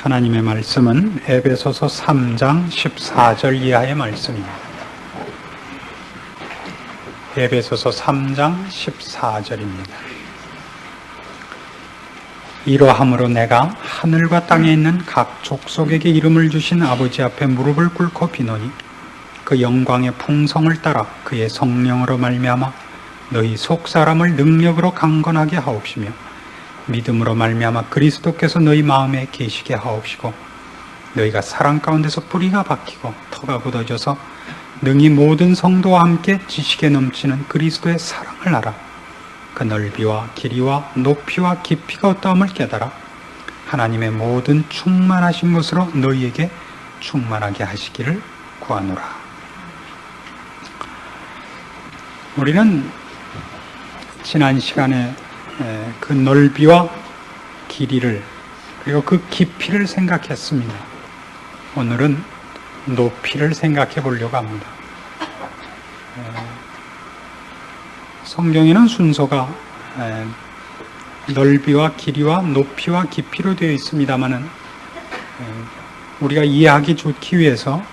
하나님의 말씀은 에베소서 3장 14절 이하의 말씀입니다. 에베소서 3장 14절입니다. 이러함으로 내가 하늘과 땅에 있는 각 족속에게 이름을 주신 아버지 앞에 무릎을 꿇고 비노니 그 영광의 풍성을 따라 그의 성령으로 말미암아 너희 속사람을 능력으로 강건하게 하옵시며 믿음으로 말미암아 그리스도께서 너희 마음에 계시게 하옵시고 너희가 사랑 가운데서 뿌리가 박히고 터가 굳어져서 능히 모든 성도와 함께 지식에 넘치는 그리스도의 사랑을 알아 그 넓이와 길이와 높이와 깊이가 어떠함을 깨달아 하나님의 모든 충만하신 것으로 너희에게 충만하게 하시기를 구하노라. 우리는 지난 시간에 그 넓이와 길이를 그리고 그 깊이를 생각했습니다. 오늘은 높이를 생각해 보려고 합니다. 성경에는 순서가 넓이와 길이와 높이와 깊이로 되어 있습니다만은 우리가 이해하기 좋기 위해서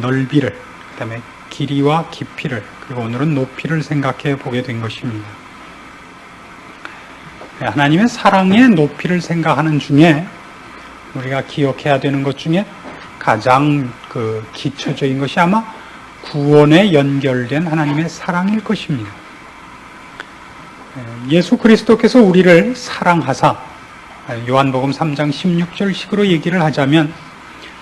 넓이를, 그 다음에 길이와 깊이를, 그리고 오늘은 높이를 생각해 보게 된 것입니다. 하나님의 사랑의 높이를 생각하는 중에 우리가 기억해야 되는 것 중에 가장 기초적인 것이 아마 구원에 연결된 하나님의 사랑일 것입니다. 예수 그리스도께서 우리를 사랑하사, 요한복음 3장 16절식으로 얘기를 하자면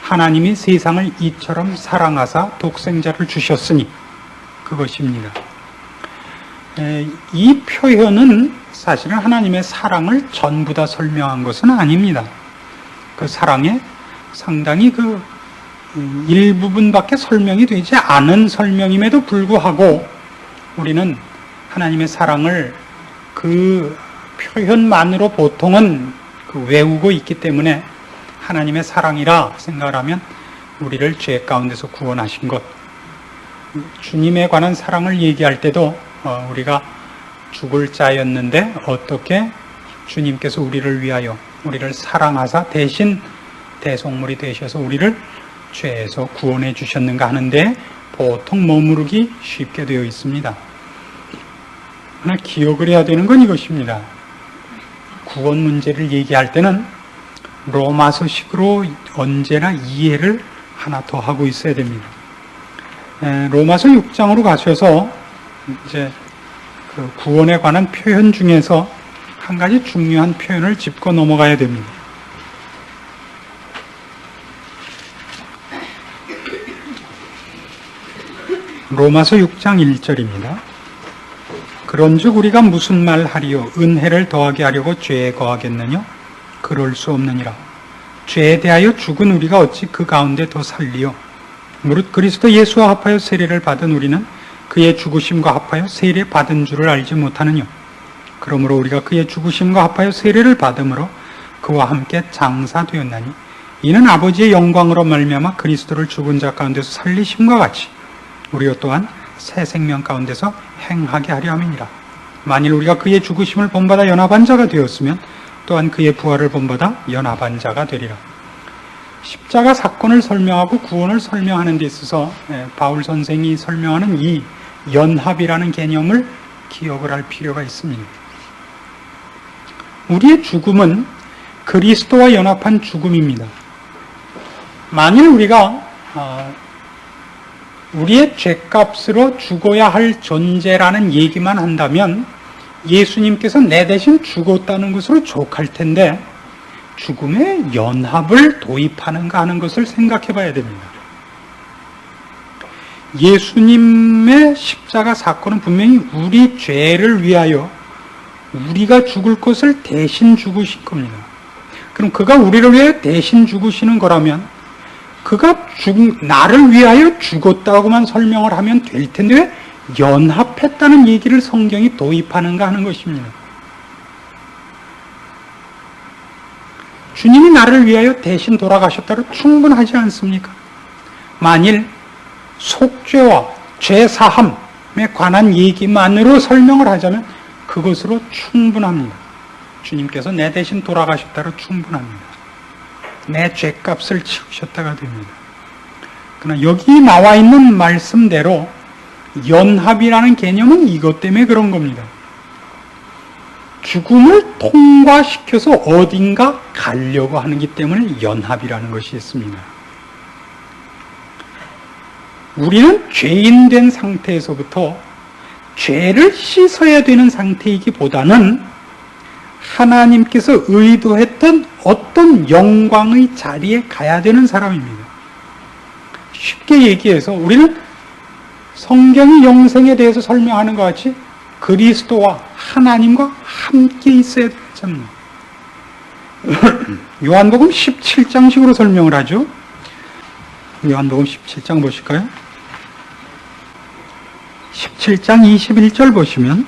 하나님이 세상을 이처럼 사랑하사 독생자를 주셨으니 그것입니다. 이 표현은 사실은 하나님의 사랑을 전부 다 설명한 것은 아닙니다. 그 사랑에 상당히 일부분밖에 설명이 되지 않은 설명임에도 불구하고 우리는 하나님의 사랑을 그 표현만으로 보통은 외우고 있기 때문에 하나님의 사랑이라 생각을 하면 우리를 죄 가운데서 구원하신 것, 주님에 관한 사랑을 얘기할 때도 우리가 죽을 자였는데 어떻게 주님께서 우리를 위하여 우리를 사랑하사 대신 대속물이 되셔서 우리를 죄에서 구원해 주셨는가 하는데 보통 머무르기 쉽게 되어 있습니다. 하나 기억을 해야 되는 건 이것입니다. 구원 문제를 얘기할 때는 로마서식으로 언제나 이해를 하나 더 하고 있어야 됩니다. 로마서 6장으로 가셔서 이제 구원에 관한 표현 중에서 한 가지 중요한 표현을 짚고 넘어가야 됩니다. 로마서 6장 1절입니다. 그런즉 우리가 무슨 말 하리요? 은혜를 더하게 하려고 죄에 거하겠느냐? 그럴 수 없느니라. 죄에 대하여 죽은 우리가 어찌 그 가운데 더 살리요? 무릇 그리스도 예수와 합하여 세례를 받은 우리는 그의 죽으심과 합하여 세례 받은 줄을 알지 못하느냐? 그러므로 우리가 그의 죽으심과 합하여 세례를 받음으로 그와 함께 장사되었나니 이는 아버지의 영광으로 말미암아 그리스도를 죽은 자 가운데서 살리심과 같이 우리도 또한 새 생명 가운데서 행하게 하려 함이니라. 만일 우리가 그의 죽으심을 본받아 연합한 자가 되었으면 또한 그의 부활을 본받아 연합한 자가 되리라. 십자가 사건을 설명하고 구원을 설명하는 데 있어서 바울 선생이 설명하는 이 연합이라는 개념을 기억을 할 필요가 있습니다. 우리의 죽음은 그리스도와 연합한 죽음입니다. 만일 우리가 우리의 죄값으로 죽어야 할 존재라는 얘기만 한다면 예수님께서 내 대신 죽었다는 것으로 족할 텐데 죽음의 연합을 도입하는가 하는 것을 생각해 봐야 됩니다. 예수님의 십자가 사건은 분명히 우리 죄를 위하여 우리가 죽을 것을 대신 죽으신 겁니다. 그럼 그가 우리를 위해 대신 죽으시는 거라면 그가 나를 위하여 죽었다고만 설명을 하면 될 텐데 왜 연합했다는 얘기를 성경이 도입하는가 하는 것입니다. 주님이 나를 위하여 대신 돌아가셨다고 충분하지 않습니까? 만일 속죄와 죄사함에 관한 얘기만으로 설명을 하자면 그것으로 충분합니다. 주님께서 내 대신 돌아가셨다고 충분합니다. 내 죄값을 치우셨다가 됩니다. 그러나 여기 나와 있는 말씀대로 연합이라는 개념은 이것 때문에 그런 겁니다. 죽음을 통과시켜서 어딘가 가려고 하는기 때문에 연합이라는 것이 있습니다. 우리는 죄인 된 상태에서부터 죄를 씻어야 되는 상태이기보다는 하나님께서 의도했던 어떤 영광의 자리에 가야 되는 사람입니다. 쉽게 얘기해서 우리는 성경이 영생에 대해서 설명하는 것 같이 그리스도와 하나님과 함께 있어야 되잖아요. 요한복음 17장식으로 설명을 하죠. 요한복음 17장 보실까요? 17장 21절 보시면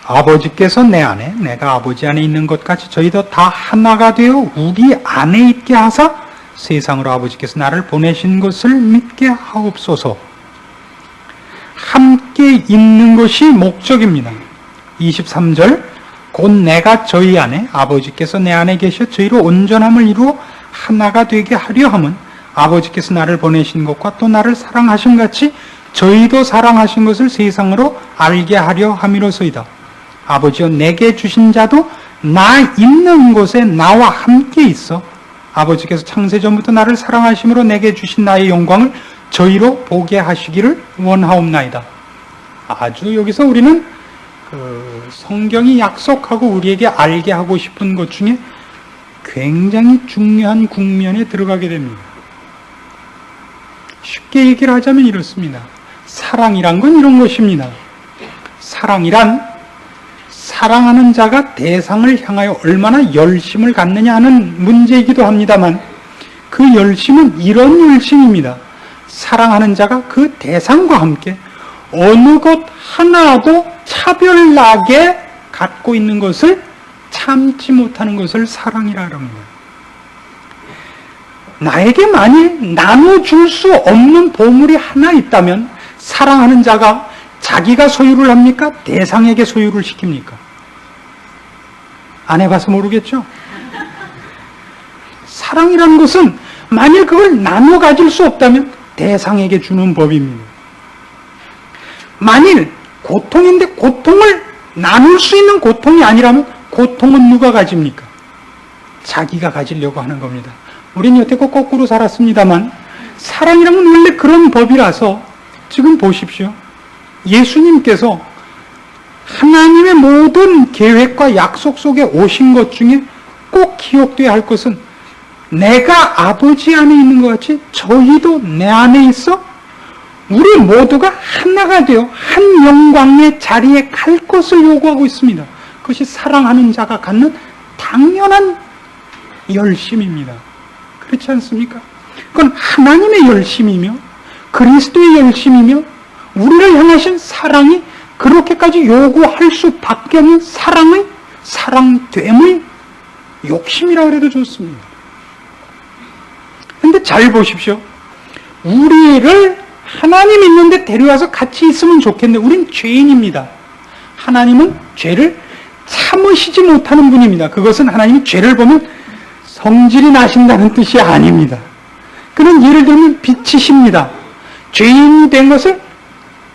아버지께서 내 안에 내가 아버지 안에 있는 것 같이 저희도 다 하나가 되어 우리 안에 있게 하사 세상으로 아버지께서 나를 보내신 것을 믿게 하옵소서. 함께 있는 것이 목적입니다. 23절 곧 내가 저희 안에 아버지께서 내 안에 계셔 저희로 온전함을 이루어 하나가 되게 하려 함은 아버지께서 나를 보내신 것과 또 나를 사랑하신 같이 저희도 사랑하신 것을 세상으로 알게 하려 함이로소이다. 아버지여 내게 주신 자도 나 있는 곳에 나와 함께 있어 아버지께서 창세전부터 나를 사랑하심으로 내게 주신 나의 영광을 저희로 보게 하시기를 원하옵나이다. 아주 여기서 우리는 성경이 약속하고 우리에게 알게 하고 싶은 것 중에 굉장히 중요한 국면에 들어가게 됩니다. 쉽게 얘기를 하자면 이렇습니다. 사랑이란 건 이런 것입니다. 사랑이란 사랑하는 자가 대상을 향하여 얼마나 열심을 갖느냐 하는 문제이기도 합니다만 그 열심은 이런 열심입니다. 사랑하는 자가 그 대상과 함께 어느 것 하나도 차별나게 갖고 있는 것을 참지 못하는 것을 사랑이라 합니다. 나에게 만일 나눠줄 수 없는 보물이 하나 있다면 사랑하는 자가 자기가 소유를 합니까? 대상에게 소유를 시킵니까? 안 해봐서 모르겠죠? 사랑이라는 것은 만일 그걸 나눠 가질 수 없다면 대상에게 주는 법입니다. 만일 고통인데 고통을 나눌 수 있는 고통이 아니라면 고통은 누가 가집니까? 자기가 가지려고 하는 겁니다. 우리는 여태껏 거꾸로 살았습니다만 사랑이라면 원래 그런 법이라서 지금 보십시오. 예수님께서 하나님의 모든 계획과 약속 속에 오신 것 중에 꼭 기억되어야 할 것은 내가 아버지 안에 있는 것 같이 저희도 내 안에 있어 우리 모두가 하나가 되어 한 영광의 자리에 갈 것을 요구하고 있습니다. 그것이 사랑하는 자가 갖는 당연한 열심입니다. 그렇지 않습니까? 그건 하나님의 열심이며 그리스도의 열심이며 우리를 향하신 사랑이 그렇게까지 요구할 수밖에 없는 사랑됨의 욕심이라 그래도 좋습니다. 근데 잘 보십시오. 우리를 하나님 있는데 데려와서 같이 있으면 좋겠는데 우린 죄인입니다. 하나님은 죄를 참으시지 못하는 분입니다. 그것은 하나님이 죄를 보면 성질이 나신다는 뜻이 아닙니다. 그는 예를 들면 빛이십니다. 죄인이 된 것을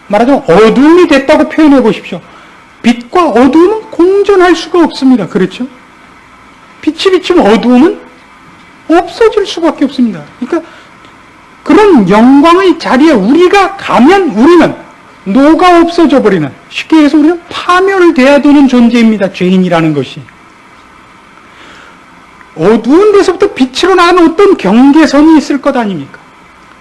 말하자면 어두움이 됐다고 표현해 보십시오. 빛과 어두움은 공존할 수가 없습니다. 그렇죠? 빛이 비치면 어두움은 없어질 수밖에 없습니다. 그러니까 그런 영광의 자리에 우리가 가면 우리는 녹아 없어져 버리는, 쉽게 해서 우리는 파멸돼야 되는 존재입니다. 죄인이라는 것이. 어두운 데서부터 빛으로 나가는 어떤 경계선이 있을 것 아닙니까?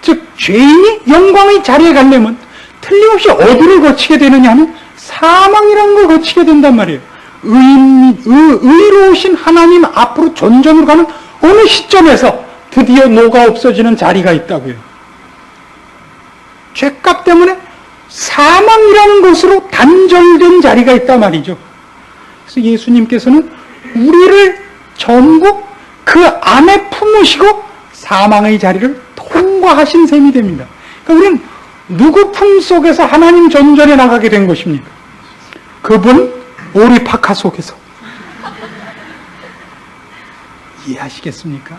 즉 죄인이 영광의 자리에 가려면 틀림없이 어디를 거치게 되느냐 하면 사망이라는 걸 거치게 된단 말이에요. 의로우신 하나님 앞으로 전전으로 가는 어느 시점에서 드디어 녹아 없어지는 자리가 있다고요. 죄값 때문에 사망이라는 것으로 단절된 자리가 있단 말이죠. 그래서 예수님께서는 우리를 전부 그 안에 품으시고 사망의 자리를 통과하신 셈이 됩니다. 그러니까 우리는 누구 품 속에서 하나님 전전에 나가게 된 것입니까? 그분 오리파카 속에서. 이해하시겠습니까?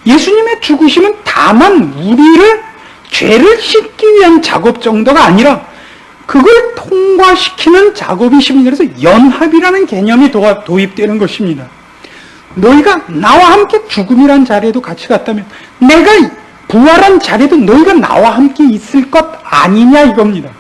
예수님의 죽으심은 다만 우리를 죄를 씻기 위한 작업 정도가 아니라 그걸 통과시키는 작업이십니다. 그래서 연합이라는 개념이 도입되는 것입니다. 너희가 나와 함께 죽음이란 자리에도 같이 갔다면 내가 부활한 자리에도 너희가 나와 함께 있을 것 아니냐 이겁니다.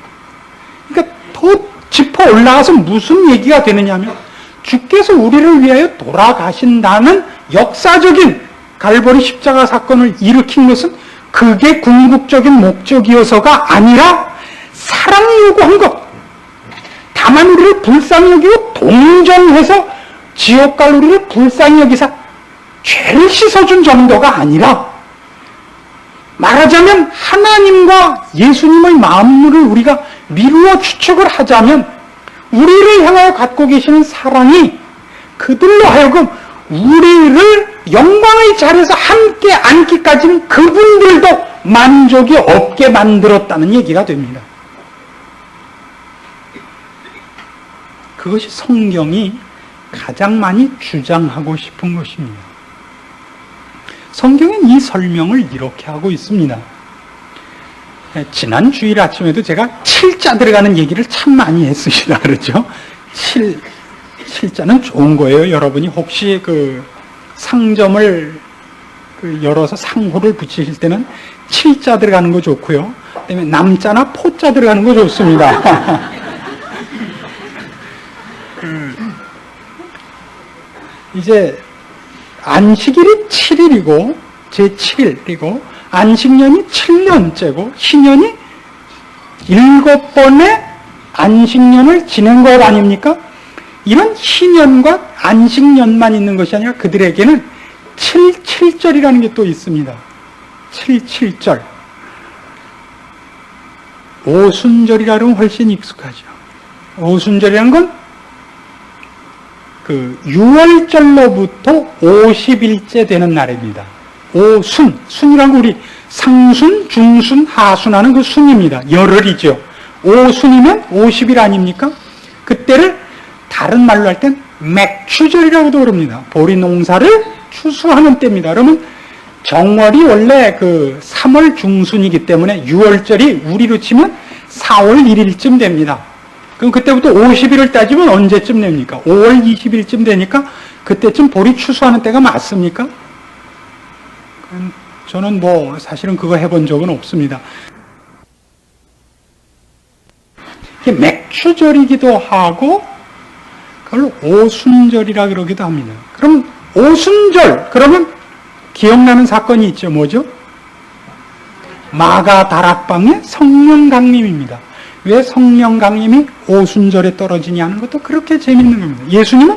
그러니까 더 짚어 올라가서 무슨 얘기가 되느냐 하면 주께서 우리를 위하여 돌아가신다는 역사적인 갈보리 십자가 사건을 일으킨 것은 그게 궁극적인 목적이어서가 아니라 사랑이 요구한 것. 다만 우리를 불쌍히 여기고 동정해서 지옥 갈 우리를 불쌍히 여기사 죄를 씻어준 정도가 아니라 말하자면 하나님과 예수님의 마음을 우리가 미루어 추측을 하자면 우리를 향하여 갖고 계시는 사랑이 그들로 하여금 우리를 영광의 자리에서 함께 앉기까지는 그분들도 만족이 없게 만들었다는 얘기가 됩니다. 그것이 성경이 가장 많이 주장하고 싶은 것입니다. 성경은 이 설명을 이렇게 하고 있습니다. 지난 주일 아침에도 제가 7자 들어가는 얘기를 참 많이 했습니다. 그렇죠? 7자는 좋은 거예요. 여러분이 혹시 그 상점을 열어서 상호를 붙이실 때는 7자 들어가는 거 좋고요. 그다음에 남자나 포자 들어가는 거 좋습니다. 이제 안식일이 7일이고 제7일이고 안식년이 7년째고 희년이 7번의 안식년을 지낸 것 아닙니까? 이런 희년과 안식년만 있는 것이 아니라 그들에게는 7.7절이라는 게 또 있습니다. 7.7절. 오순절이라 그러면 훨씬 익숙하죠. 오순절이라는 건 그 6월절로부터 50일째 되는 날입니다. 오순, 순이라는 거 우리 상순, 중순, 하순 하는 그 순입니다. 열흘이죠. 오순이면 50일 아닙니까? 그때를 다른 말로 할 땐 맥추절이라고도 그럽니다. 보리 농사를 추수하는 때입니다. 그러면 정월이 원래 그 3월 중순이기 때문에 6월절이 우리로 치면 4월 1일쯤 됩니다. 그럼 그때부터 50일을 따지면 언제쯤 됩니까? 5월 20일쯤 되니까 그때쯤 보리 추수하는 때가 맞습니까? 저는 뭐 사실은 그거 해본 적은 없습니다. 이게 맥추절이기도 하고 그걸 오순절이라 그러기도 합니다. 그럼 오순절 그러면 기억나는 사건이 있죠. 뭐죠? 마가 다락방의 성령 강림입니다. 왜 성령 강림이 오순절에 떨어지냐는 것도 그렇게 재밌는 겁니다. 예수님은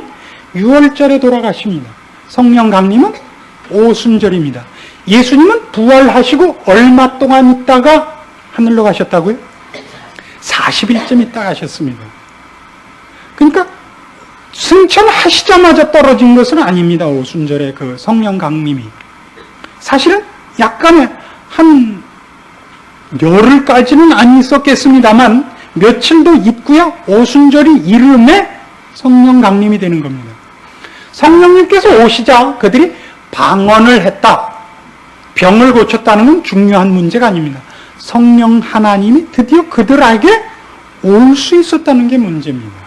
6월절에 돌아가십니다. 성령 강림은 오순절입니다. 예수님은 부활하시고 얼마 동안 있다가 하늘로 가셨다고요? 40일쯤 있다 가셨습니다. 그러니까 승천하시자마자 떨어진 것은 아닙니다. 오순절에 그 성령 강림이. 사실은 약간의 한 열흘까지는 안 있었겠습니다만 며칠도 있고요. 오순절이 이름에 성령 강림이 되는 겁니다. 성령님께서 오시자 그들이 방언을 했다. 병을 고쳤다는 건 중요한 문제가 아닙니다. 성령 하나님이 드디어 그들에게 올 수 있었다는 게 문제입니다.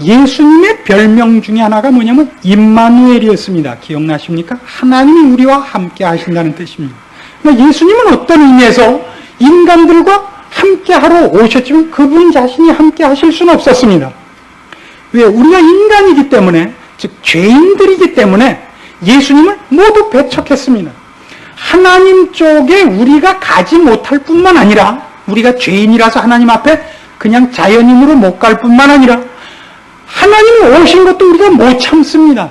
예수님의 별명 중에 하나가 뭐냐면 임마누엘이었습니다. 기억나십니까? 하나님이 우리와 함께 하신다는 뜻입니다. 그러니까 예수님은 어떤 의미에서 인간들과 함께 하러 오셨지만 그분 자신이 함께 하실 수는 없었습니다. 왜? 우리가 인간이기 때문에, 즉 죄인들이기 때문에 예수님을 모두 배척했습니다. 하나님 쪽에 우리가 가지 못할 뿐만 아니라 우리가 죄인이라서 하나님 앞에 그냥 자연인으로 못 갈 뿐만 아니라 하나님이 오신 것도 우리가 못 참습니다.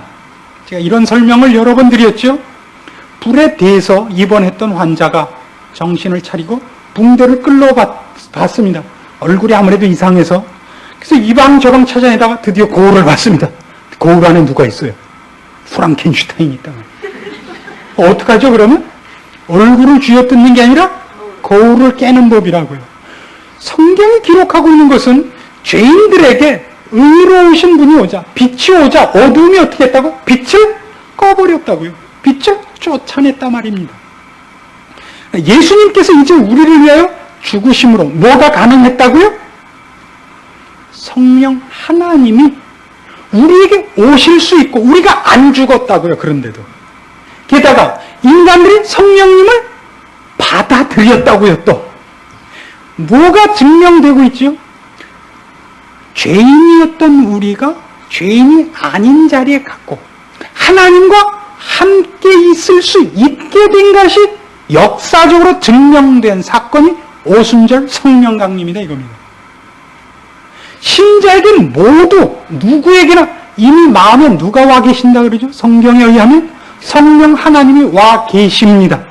제가 이런 설명을 여러 번 드렸죠. 불에 대해서 입원했던 환자가 정신을 차리고 붕대를 끌러봤습니다. 얼굴이 아무래도 이상해서. 그래서 이방 저방 찾아내다가 드디어 거울을 봤습니다. 거울 안에 누가 있어요? 프랑켄슈타인이 있다. 어떡하죠 그러면? 얼굴을 쥐어뜯는 게 아니라 거울을 깨는 법이라고요. 성경이 기록하고 있는 것은 죄인들에게 의로우신 분이 오자, 빛이 오자 어둠이 어떻게 했다고? 빛을 꺼버렸다고요. 빛을 쫓아냈단 말입니다. 예수님께서 이제 우리를 위하여 죽으심으로 뭐가 가능했다고요? 성령 하나님이 우리에게 오실 수 있고 우리가 안 죽었다고요. 그런데도. 게다가 인간들이 성령님을 받아들였다고요. 또 뭐가 증명되고 있죠? 죄인이었던 우리가 죄인이 아닌 자리에 갔고 하나님과 함께 있을 수 있게 된 것이 역사적으로 증명된 사건이 오순절 성령 강림이다 이겁니다. 신자에게는 모두 누구에게나 이미 마음에 누가 와 계신다 그러죠? 성경에 의하면 성령 하나님이 와 계십니다.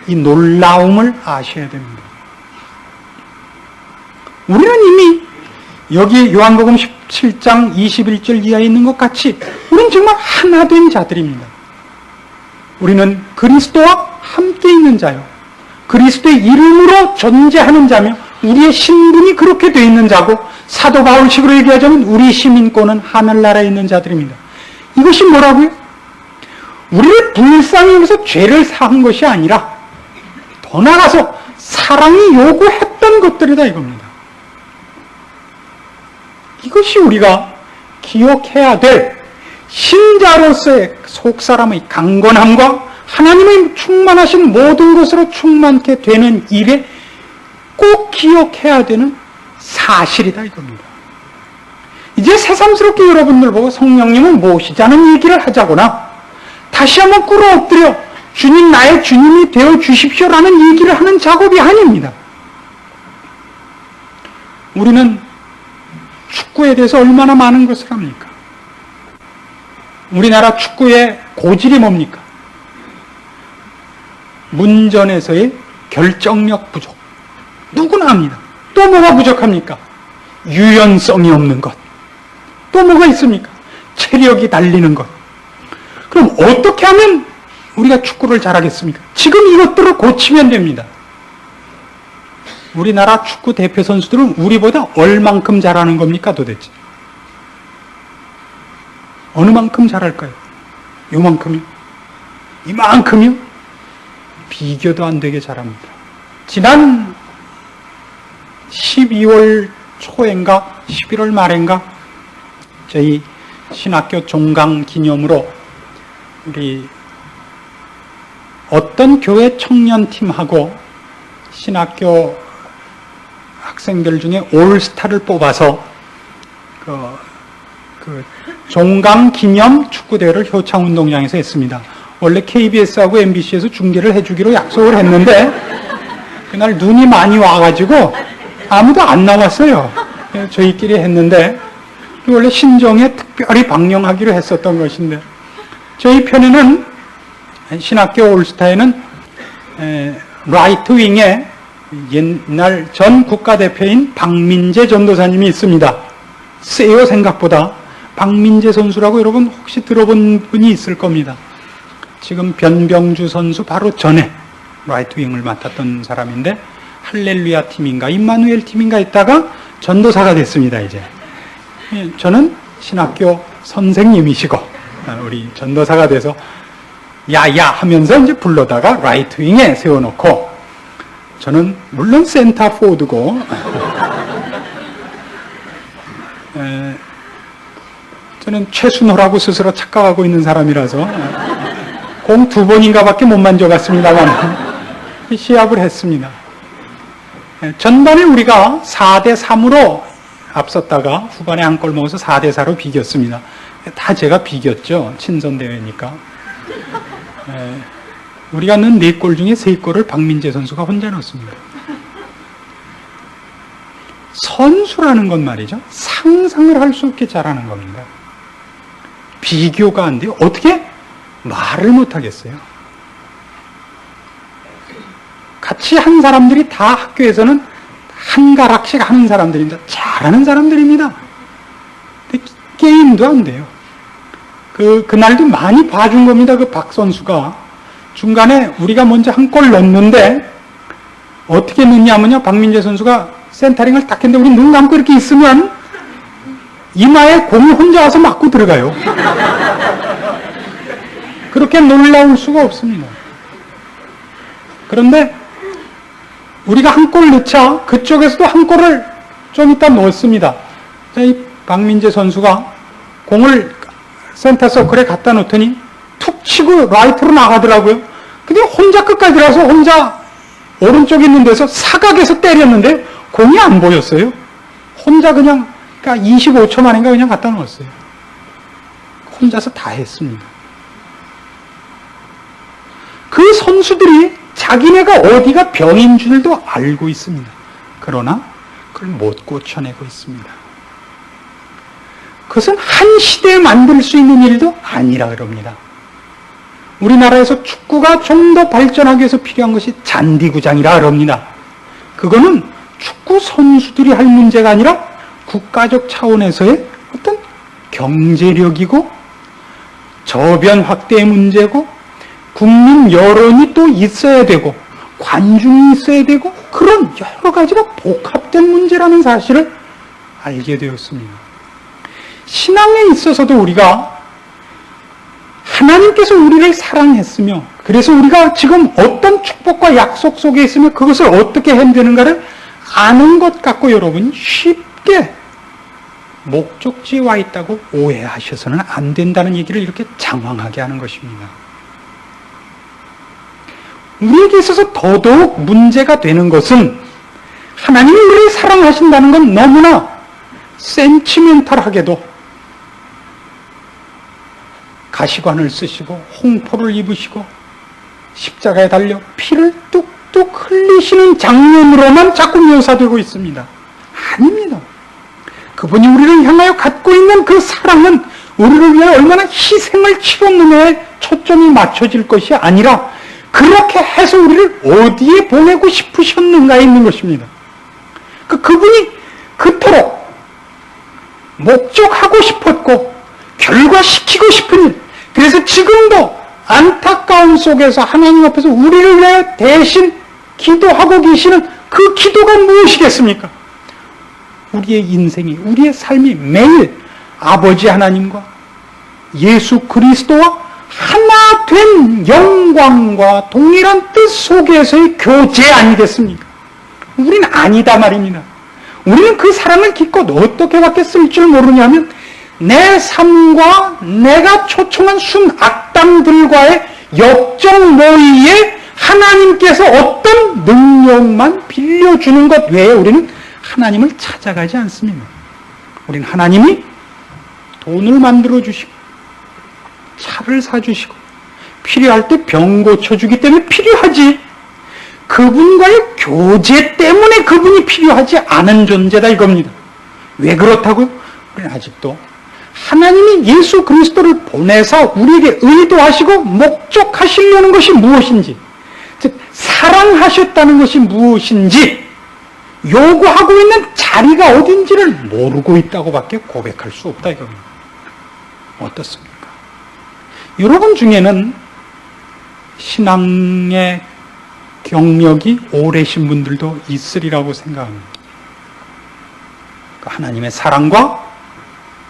이 놀라움을 아셔야 됩니다. 우리는 이미 여기 요한복음 17장 21절 이하에 있는 것 같이 우리는 정말 하나 된 자들입니다. 우리는 그리스도와 함께 있는 자요. 그리스도의 이름으로 존재하는 자며 우리의 신분이 그렇게 되어 있는 자고 사도 바울식으로 얘기하자면 우리 시민권은 하늘나라에 있는 자들입니다. 이것이 뭐라고요? 우리를 불쌍히 여기서 죄를 사한 것이 아니라 더 나아가서 사랑이 요구했던 것들이다 이겁니다. 이것이 우리가 기억해야 될 신자로서의 속사람의 강건함과 하나님의 충만하신 모든 것으로 충만케 되는 일에 꼭 기억해야 되는 사실이다 이겁니다. 이제 새삼스럽게 여러분들 보고 성령님은 무엇이자는 얘기를 하자거나 다시 한번 꿇어 엎드려 주님 나의 주님이 되어 주십시오라는 얘기를 하는 작업이 아닙니다. 우리는 축구에 대해서 얼마나 많은 것을 합니까? 우리나라 축구의 고질이 뭡니까? 문전에서의 결정력 부족. 누구나 합니다. 또 뭐가 부족합니까? 유연성이 없는 것. 또 뭐가 있습니까? 체력이 달리는 것. 그럼 어떻게 하면 우리가 축구를 잘하겠습니까? 지금 이것들을 고치면 됩니다. 우리나라 축구 대표 선수들은 우리보다 얼만큼 잘하는 겁니까 도대체? 어느 만큼 잘할까요? 요만큼이요? 이만큼이요? 비교도 안 되게 잘합니다. 지난 12월 초인가 11월 말인가 저희 신학교 종강 기념으로 우리 어떤 교회 청년팀하고 신학교 학생들 중에 올스타를 뽑아서 그 종강 기념 축구대회를 효창운동장에서 했습니다. 원래 KBS하고 MBC에서 중계를 해주기로 약속을 했는데 그날 눈이 많이 와가지고 아무도 안 나왔어요. 저희끼리 했는데 원래 신정에 특별히 방영하기로 했었던 것인데 저희 편에는 신학교 올스타에는 라이트 윙에 옛날 전 국가대표인 박민재 전도사님이 있습니다. 세요 생각보다. 박민재 선수라고 여러분 혹시 들어본 분이 있을 겁니다. 지금 변병주 선수 바로 전에 라이트 윙을 맡았던 사람인데 할렐루야 팀인가 임마누엘 팀인가 있다가 전도사가 됐습니다. 이제 저는 신학교 선생님이시고 우리 전도사가 돼서 야야 하면서 이제 불러다가 라이트 윙에 세워놓고 저는 물론 센터 포드고 저는 최순호라고 스스로 착각하고 있는 사람이라서 공 2번인가 밖에 못 만져봤습니다만 시합을 했습니다. 전반에 우리가 4대3으로 앞섰다가 후반에 한 골 먹어서 4대4로 비겼습니다. 다 제가 비겼죠. 친선대회니까. 우리가 넣은 4골 중에 3골을 박민재 선수가 혼자 넣었습니다. 선수라는 건 말이죠. 상상을 할 수 없게 잘하는 겁니다. 비교가 안 돼요. 어떻게? 말을 못 하겠어요. 같이 한 사람들이 다 학교에서는 한 가락씩 하는 사람들입니다. 잘하는 사람들입니다. 근데 게임도 안 돼요. 그날도 많이 봐준 겁니다. 그 박 선수가. 중간에 우리가 먼저 한 골 넣었는데 어떻게 넣냐면요. 박민재 선수가 센터링을 딱 했는데 우리 눈 감고 이렇게 있으면 이마에 공을 혼자 와서 맞고 들어가요. 그렇게 놀라울 수가 없습니다. 그런데 우리가 한 골 넣자 그쪽에서도 한 골을 좀 이따 넣었습니다. 이 박민재 선수가 공을 센터 서클에 갖다 놓더니 툭 치고 라이트로 나가더라고요. 근데 혼자 끝까지 들어서 혼자 오른쪽에 있는 데서 사각에서 때렸는데 공이 안 보였어요. 혼자 그냥 그러니까 25초 만인가 그냥 갖다 놓았어요. 혼자서 다 했습니다. 그 선수들이 자기네가 어디가 병인 줄도 알고 있습니다. 그러나 그걸 못 고쳐내고 있습니다. 그것은 한 시대에 만들 수 있는 일도 아니라 그럽니다. 우리나라에서 축구가 좀 더 발전하기 위해서 필요한 것이 잔디구장이라 그럽니다. 그거는 축구 선수들이 할 문제가 아니라 국가적 차원에서의 어떤 경제력이고 저변 확대의 문제고 국민 여론이 또 있어야 되고 관중이 있어야 되고 그런 여러 가지가 복합된 문제라는 사실을 알게 되었습니다. 신앙에 있어서도 우리가 하나님께서 우리를 사랑했으며 그래서 우리가 지금 어떤 축복과 약속 속에 있으며 그것을 어떻게 해야 되는가를 아는 것 같고 여러분이 쉽게 목적지에 와 있다고 오해하셔서는 안 된다는 얘기를 이렇게 장황하게 하는 것입니다. 우리에게 있어서 더더욱 문제가 되는 것은 하나님이 우리를 사랑하신다는 건 너무나 센치멘탈하게도 가시관을 쓰시고 홍포를 입으시고 십자가에 달려 피를 뚝뚝 흘리시는 장면으로만 자꾸 묘사되고 있습니다. 아닙니다. 그분이 우리를 향하여 갖고 있는 그 사랑은 우리를 위해 얼마나 희생을 치렀느냐에 초점이 맞춰질 것이 아니라 그렇게 해서 우리를 어디에 보내고 싶으셨는가에 있는 것입니다. 그분이 그토록 목적하고 싶었고 결과시키고 싶은 일, 그래서 지금도 안타까움 속에서 하나님 앞에서 우리를 위해 대신 기도하고 계시는 그 기도가 무엇이겠습니까? 우리의 인생이, 우리의 삶이 매일 아버지 하나님과 예수 그리스도와 하나 된 영광과 동일한 뜻 속에서의 교제 아니겠습니까? 우리는 아니다 말입니다. 우리는 그 사랑을 기껏 어떻게 밖에 쓸 줄 모르냐면 내 삶과 내가 초청한 순 악당들과의 역적 모의에 하나님께서 어떤 능력만 빌려주는 것 외에 우리는 하나님을 찾아가지 않습니다. 우리는 하나님이 돈을 만들어 주시고 차를 사주시고 필요할 때 병 고쳐주기 때문에 필요하지, 그분과의 교제 때문에 그분이 필요하지 않은 존재다 이겁니다. 왜 그렇다고요? 우리는 아직도 하나님이 예수 그리스도를 보내서 우리에게 의도하시고 목적하시려는 것이 무엇인지, 즉 사랑하셨다는 것이 무엇인지 요구하고 있는 자리가 어딘지를 모르고 있다고 밖에 고백할 수 없다 이겁니다. 어떻습니까? 여러분 중에는 신앙의 경력이 오래신 분들도 있으리라고 생각합니다. 하나님의 사랑과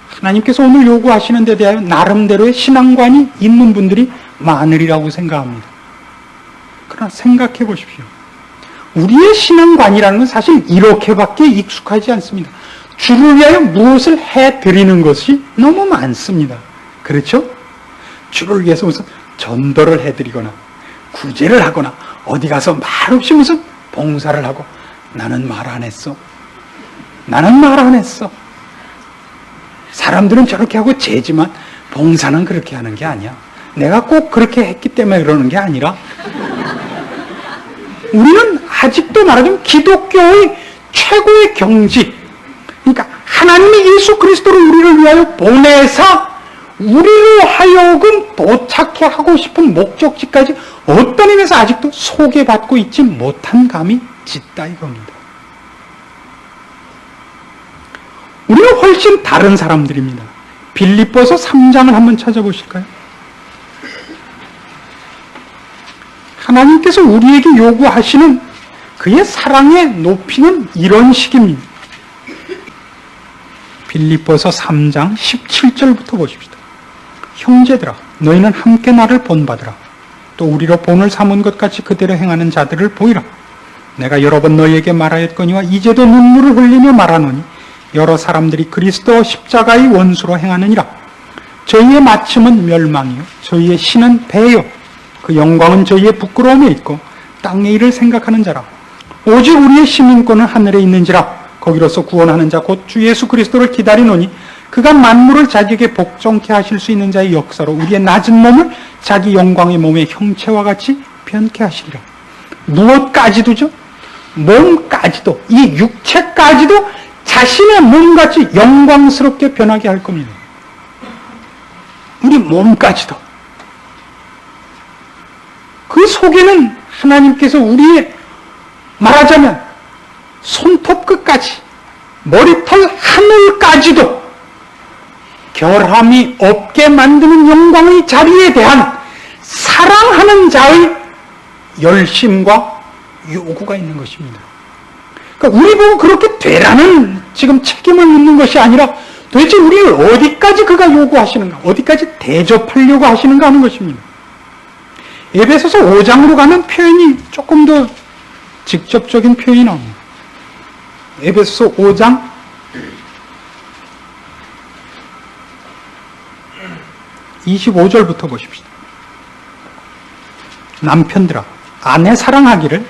하나님께서 오늘 요구하시는 데 대하여 나름대로의 신앙관이 있는 분들이 많으리라고 생각합니다. 그러나 생각해 보십시오. 우리의 신앙관이라는 건 사실 이렇게밖에 익숙하지 않습니다. 주를 위하여 무엇을 해드리는 것이 너무 많습니다. 그렇죠? 주를 위해서 무슨 전도를 해드리거나 구제를 하거나 어디 가서 말없이 무슨 봉사를 하고, 나는 말 안 했어. 나는 말 안 했어. 사람들은 저렇게 하고 죄지만 봉사는 그렇게 하는 게 아니야. 내가 꼭 그렇게 했기 때문에 그러는 게 아니라 우리는 아직도 말하자면 기독교의 최고의 경지, 그러니까 하나님이 예수 그리스도를 우리를 위하여 보내사 우리로 하여금 도착해 하고 싶은 목적지까지 어떤 의미에서 아직도 소개받고 있지 못한 감이 짙다 이겁니다. 우리는 훨씬 다른 사람들입니다. 빌립보서 3장을 한번 찾아보실까요? 하나님께서 우리에게 요구하시는 그의 사랑의 높이는 이런 식입니다. 빌립보서 3장 17절부터 보십시다. 형제들아, 너희는 함께 나를 본받으라. 또 우리로 본을 삼은 것 같이 그대로 행하는 자들을 보이라. 내가 여러 번 너희에게 말하였거니와 이제도 눈물을 흘리며 말하노니 여러 사람들이 그리스도 십자가의 원수로 행하느니라. 저희의 마침은 멸망이요 저희의 신은 배요 그 영광은 저희의 부끄러움에 있고 땅의 일을 생각하는 자라. 오직 우리의 시민권은 하늘에 있는지라. 거기로서 구원하는 자 곧 주 예수 그리스도를 기다리노니 그가 만물을 자기에게 복종케 하실 수 있는 자의 역사로 우리의 낮은 몸을 자기 영광의 몸의 형체와 같이 변케 하시리라. 무엇까지도죠? 몸까지도, 이 육체까지도 자신의 몸같이 영광스럽게 변하게 할 겁니다. 우리 몸까지도. 그 속에는 하나님께서 우리의, 말하자면 손톱 끝까지, 머리털 하늘까지도 결함이 없게 만드는 영광의 자리에 대한 사랑하는 자의 열심과 요구가 있는 것입니다. 그러니까 우리 보고 그렇게 되라는 지금 책임을 묻는 것이 아니라 도대체 우리를 어디까지 그가 요구하시는가, 어디까지 대접하려고 하시는가 하는 것입니다. 에베소서 5장으로 가면 표현이 조금 더 직접적인 표현이 나옵니다. 에베소서 5장 25절부터 보십시오. 남편들아, 아내 사랑하기를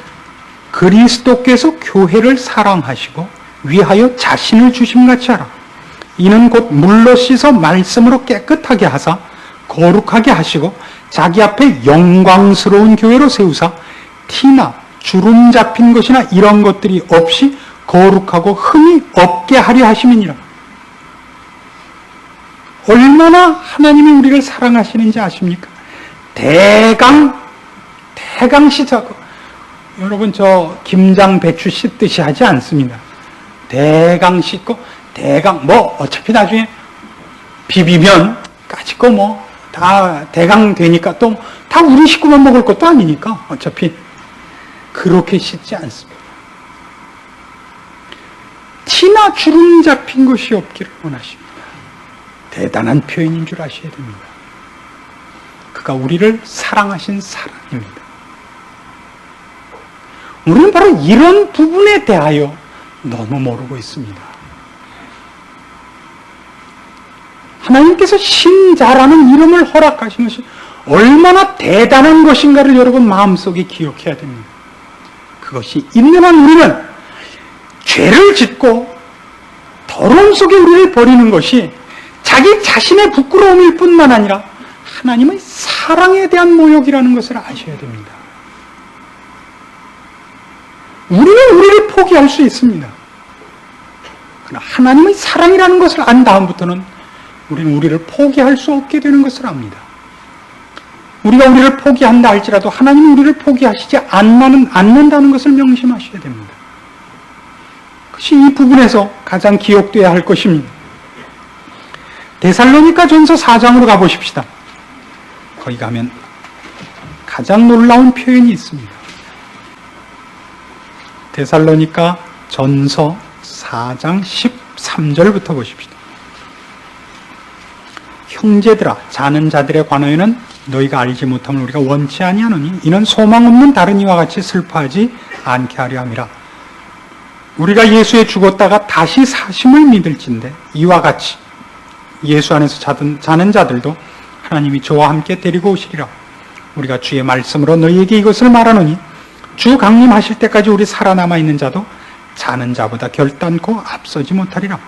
그리스도께서 교회를 사랑하시고 위하여 자신을 주심같이 하라. 이는 곧 물로 씻어 말씀으로 깨끗하게 하사 거룩하게 하시고 자기 앞에 영광스러운 교회로 세우사 티나 주름 잡힌 것이나 이런 것들이 없이 거룩하고 흠이 없게 하려 하심이니라. 얼마나 하나님이 우리를 사랑하시는지 아십니까? 대강 씻어고, 여러분 저 김장 배추 씻듯이 하지 않습니다. 대강 씻고 대강 어차피 나중에 비비면 까짓 거 다 대강 되니까 또 다 우리 식구만 먹을 것도 아니니까 어차피 그렇게 씻지 않습니다. 티나 주름 잡힌 것이 없기를 원하십니다. 대단한 표현인 줄 아셔야 됩니다. 그가 우리를 사랑하신 사랑입니다. 우리는 바로 이런 부분에 대하여 너무 모르고 있습니다. 하나님께서 신자라는 이름을 허락하신 것이 얼마나 대단한 것인가를 여러분 마음속에 기억해야 됩니다. 그것이 있는 한 우리는 죄를 짓고 더러움 속에 우리를 버리는 것이 자기 자신의 부끄러움일 뿐만 아니라 하나님의 사랑에 대한 모욕이라는 것을 아셔야 됩니다. 우리는 우리를 포기할 수 있습니다. 그러나 하나님의 사랑이라는 것을 안 다음부터는 우리는 우리를 포기할 수 없게 되는 것을 압니다. 우리가 우리를 포기한다 할지라도 하나님은 우리를 포기하시지 않는다는 것을 명심하셔야 됩니다. 그것이 이 부분에서 가장 기억되어야 할 것입니다. 데살로니가 전서 4장으로 가보십시다. 거기 가면 가장 놀라운 표현이 있습니다. 데살로니가 전서 4장 13절부터 보십시다. 형제들아, 자는 자들에 관하여는 너희가 알지 못함을 우리가 원치 아니하노니 이는 소망 없는 다른 이와 같이 슬퍼하지 않게 하려 함이라. 우리가 예수에 죽었다가 다시 사심을 믿을진대 이와 같이 예수 안에서 자는 자들도 하나님이 저와 함께 데리고 오시리라. 우리가 주의 말씀으로 너희에게 이것을 말하노니 주 강림하실 때까지 우리 살아남아 있는 자도 자는 자보다 결단코 앞서지 못하리라.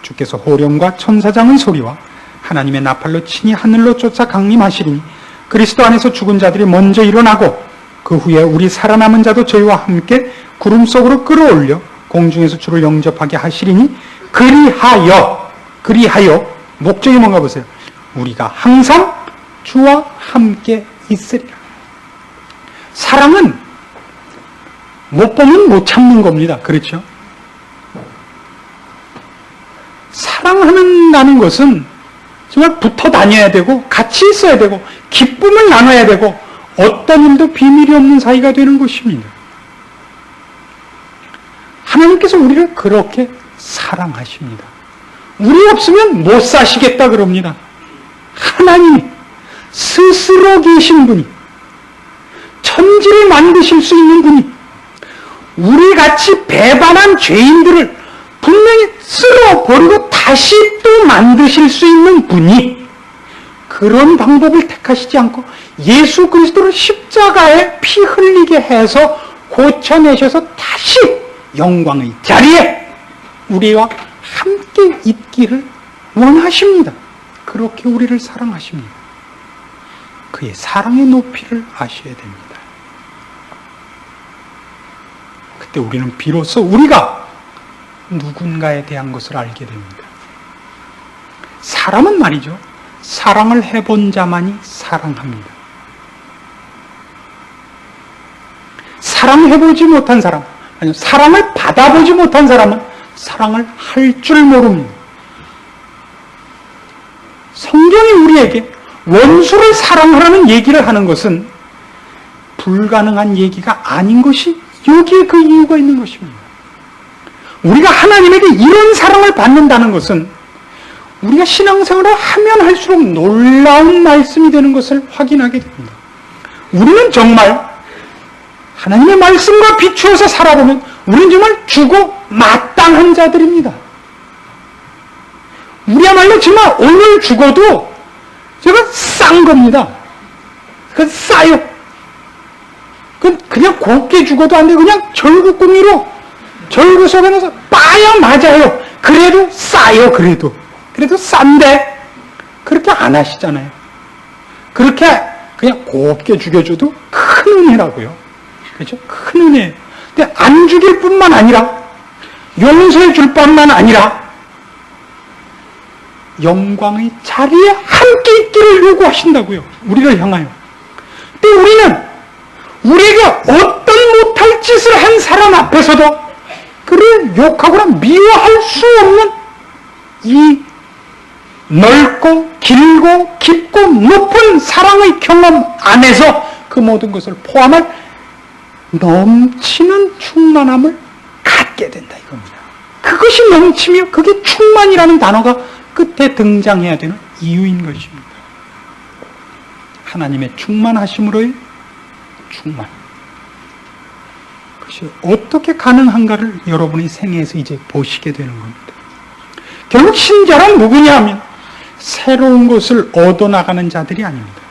주께서 호령과 천사장의 소리와 하나님의 나팔로 친히 하늘로 쫓아 강림하시리니 그리스도 안에서 죽은 자들이 먼저 일어나고 그 후에 우리 살아남은 자도 저희와 함께 구름 속으로 끌어올려 공중에서 주를 영접하게 하시리니 그리하여 목적이 뭔가 보세요. 우리가 항상 주와 함께 있으리라. 사랑은 못 보면 못 참는 겁니다. 그렇죠? 사랑한다는 것은 정말 붙어 다녀야 되고 같이 있어야 되고 기쁨을 나눠야 되고 어떤 일도 비밀이 없는 사이가 되는 것입니다. 하나님께서 우리를 그렇게 사랑하십니다. 우리 없으면 못 사시겠다 그럽니다. 하나님이 스스로 계신 분이, 천지를 만드실 수 있는 분이, 우리같이 배반한 죄인들을 분명히 쓸어버리고 다시 또 만드실 수 있는 분이 그런 방법을 택하시지 않고 예수 그리스도를 십자가에 피 흘리게 해서 고쳐내셔서 다시 영광의 자리에 우리와 함께 있기를 원하십니다. 그렇게 우리를 사랑하십니다. 그의 사랑의 높이를 아셔야 됩니다. 그때 우리는 비로소 우리가 누군가에 대한 것을 알게 됩니다. 사람은 말이죠, 사랑을 해본 자만이 사랑합니다. 사랑해보지 못한 사람, 아니 사랑을 받아보지 못한 사람은 사랑을 할 줄 모릅니다. 성경이 우리에게 원수를 사랑하라는 얘기를 하는 것은 불가능한 얘기가 아닌 것이 여기에 그 이유가 있는 것입니다. 우리가 하나님에게 이런 사랑을 받는다는 것은 우리가 신앙생활을 하면 할수록 놀라운 말씀이 되는 것을 확인하게 됩니다. 우리는 정말 하나님의 말씀과 비추어서 살아보면 우리는 정말 주고 마땅한 자들입니다. 우리야말로 정말 오늘 죽어도 제가 싼 겁니다. 그건 싸요. 그냥 곱게 죽어도 안 돼. 그냥 절구꾸미로 절구 속에 넣어서 빠야 맞아요. 그래도 싸요. 그래도 싼데 그렇게 안 하시잖아요. 그렇게 그냥 곱게 죽여줘도 큰 은혜라고요. 그렇죠? 큰 은혜예요. 근데 안 죽일 뿐만 아니라 용서해 줄 뿐만 아니라 영광의 자리에 함께 있기를 요구하신다고요. 우리를 향하여. 근데 우리는 우리에게 어떤 못할 짓을 한 사람 앞에서도 그를 욕하거나 미워할 수 없는 이 넓고 길고 깊고 높은 사랑의 경험 안에서 그 모든 것을 포함할 넘치는 충만함을 갖게 된다 이겁니다. 그것이 넘치며 그게 충만이라는 단어가 끝에 등장해야 되는 이유인 것입니다. 하나님의 충만하심으로의 충만. 그것이 어떻게 가능한가를 여러분의 생애에서 이제 보시게 되는 겁니다. 결국 신자란 누구냐 하면 새로운 것을 얻어나가는 자들이 아닙니다.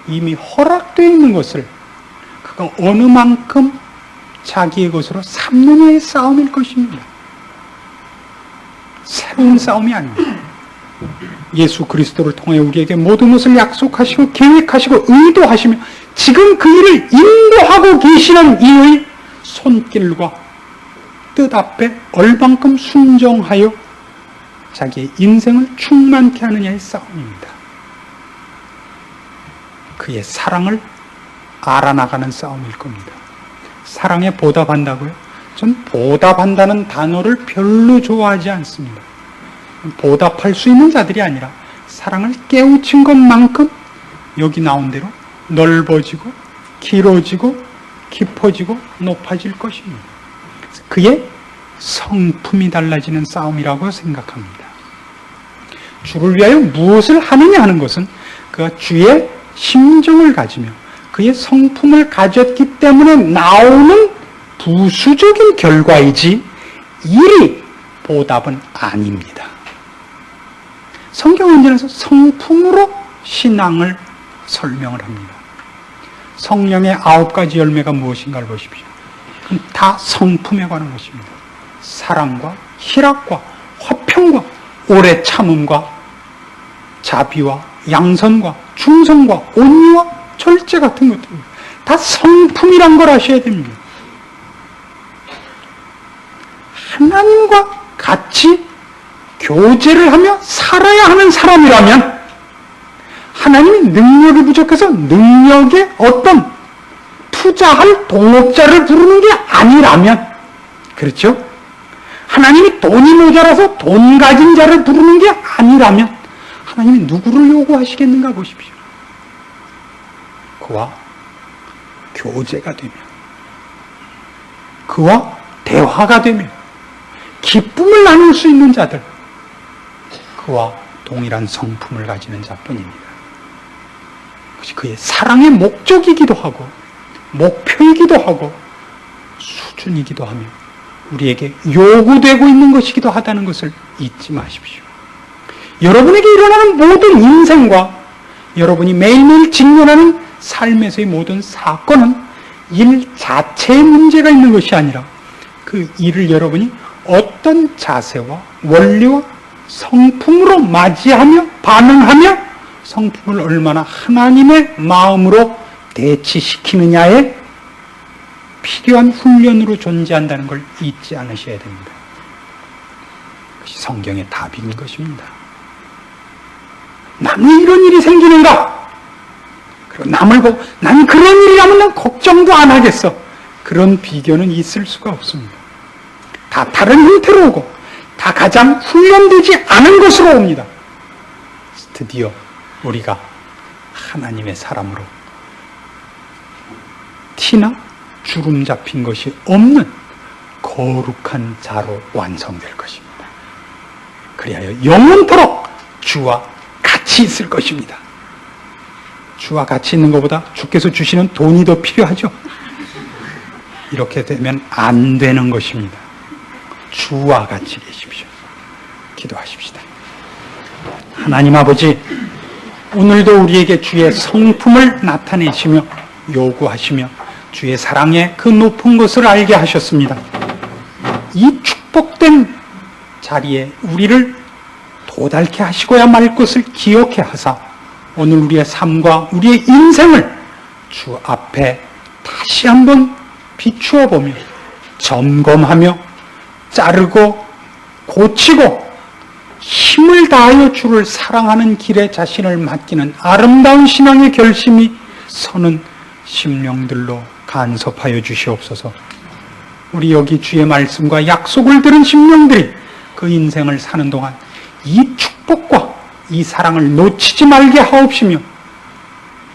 이미 허락되어 있는 것을 그가 어느 만큼 자기의 것으로 삼느냐의 싸움일 것입니다. 새로운 싸움이 아닙니다. 예수 그리스도를 통해 우리에게 모든 것을 약속하시고 계획하시고 의도하시며 지금 그 일을 인도하고 계시는 이의 손길과 뜻 앞에 얼만큼 순종하여 자기의 인생을 충만케 하느냐의 싸움입니다. 그의 사랑을 알아나가는 싸움일 겁니다. 사랑에 보답한다고요? 전 보답한다는 단어를 별로 좋아하지 않습니다. 보답할 수 있는 자들이 아니라 사랑을 깨우친 것만큼 여기 나온 대로 넓어지고 길어지고 깊어지고 높아질 것입니다. 그의 성품이 달라지는 싸움이라고 생각합니다. 주를 위하여 무엇을 하느냐 하는 것은 그가 주의 심정을 가지며 그의 성품을 가졌기 때문에 나오는 부수적인 결과이지 일이 보답은 아닙니다. 성경 언제나서 성품으로 신앙을 설명을 합니다. 성령의 9가지 열매가 무엇인가를 보십시오. 그럼 다 성품에 관한 것입니다. 사랑과 희락과 화평과 오래 참음과 자비와 양선과 충성과 온유와 절제 같은 것들입니다. 다 성품이란 걸 아셔야 됩니다. 하나님과 같이 교제를 하며 살아야 하는 사람이라면 하나님이 능력이 부족해서 능력에 어떤 투자할 동업자를 부르는 게 아니라면, 그렇죠? 하나님이 돈이 모자라서 돈 가진 자를 부르는 게 아니라면 하나님이 누구를 요구하시겠는가 보십시오. 그와 교제가 되며 그와 대화가 되며 기쁨을 나눌 수 있는 자들, 그와 동일한 성품을 가지는 자뿐입니다. 그것이 그의 사랑의 목적이기도 하고 목표이기도 하고 수준이기도 하며 우리에게 요구되고 있는 것이기도 하다는 것을 잊지 마십시오. 여러분에게 일어나는 모든 인생과 여러분이 매일매일 직면하는 삶에서의 모든 사건은 일 자체의 문제가 있는 것이 아니라 그 일을 여러분이 어떤 자세와 원리와 성품으로 맞이하며 반응하며 성품을 얼마나 하나님의 마음으로 대치시키느냐에 필요한 훈련으로 존재한다는 걸 잊지 않으셔야 됩니다. 그것이 성경의 답인 것입니다. 남이 이런 일이 생기는가? 그리고 남을 보고 난 그런 일이라면 난 걱정도 안 하겠어. 그런 비교는 있을 수가 없습니다. 다 다른 형태로 오고 다 가장 훈련되지 않은 것으로 옵니다. 드디어 우리가 하나님의 사람으로 티나 주름 잡힌 것이 없는 거룩한 자로 완성될 것입니다. 그리하여 영원토록 주와 같이 있을 것입니다. 주와 같이 있는 것보다 주께서 주시는 돈이 더 필요하죠. 이렇게 되면 안 되는 것입니다. 주와 같이 계십시오. 기도하십시다. 하나님 아버지, 오늘도 우리에게 주의 성품을 나타내시며 요구하시며 주의 사랑의 그 높은 것을 알게 하셨습니다. 이 축복된 자리에 우리를 도달케 하시고야 말 것을 기억해 하사 오늘 우리의 삶과 우리의 인생을 주 앞에 다시 한번 비추어 보며 점검하며 자르고 고치고 힘을 다하여 주를 사랑하는 길에 자신을 맡기는 아름다운 신앙의 결심이 서는 심령들로 간섭하여 주시옵소서. 우리 여기 주의 말씀과 약속을 들은 심령들이 그 인생을 사는 동안 이 축복과 이 사랑을 놓치지 말게 하옵시며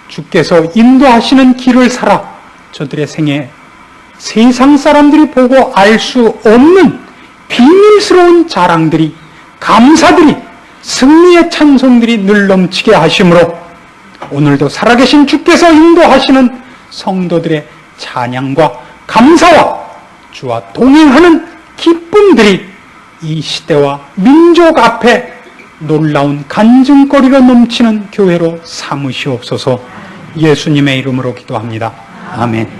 주께서 인도하시는 길을 살아 저들의 생에 세상 사람들이 보고 알 수 없는 비밀스러운 자랑들이, 감사들이, 승리의 찬송들이 늘 넘치게 하심으로 오늘도 살아계신 주께서 인도하시는 성도들의 찬양과 감사와 주와 동행하는 기쁨들이 이 시대와 민족 앞에 놀라운 간증거리로 넘치는 교회로 삼으시옵소서. 예수님의 이름으로 기도합니다. 아멘.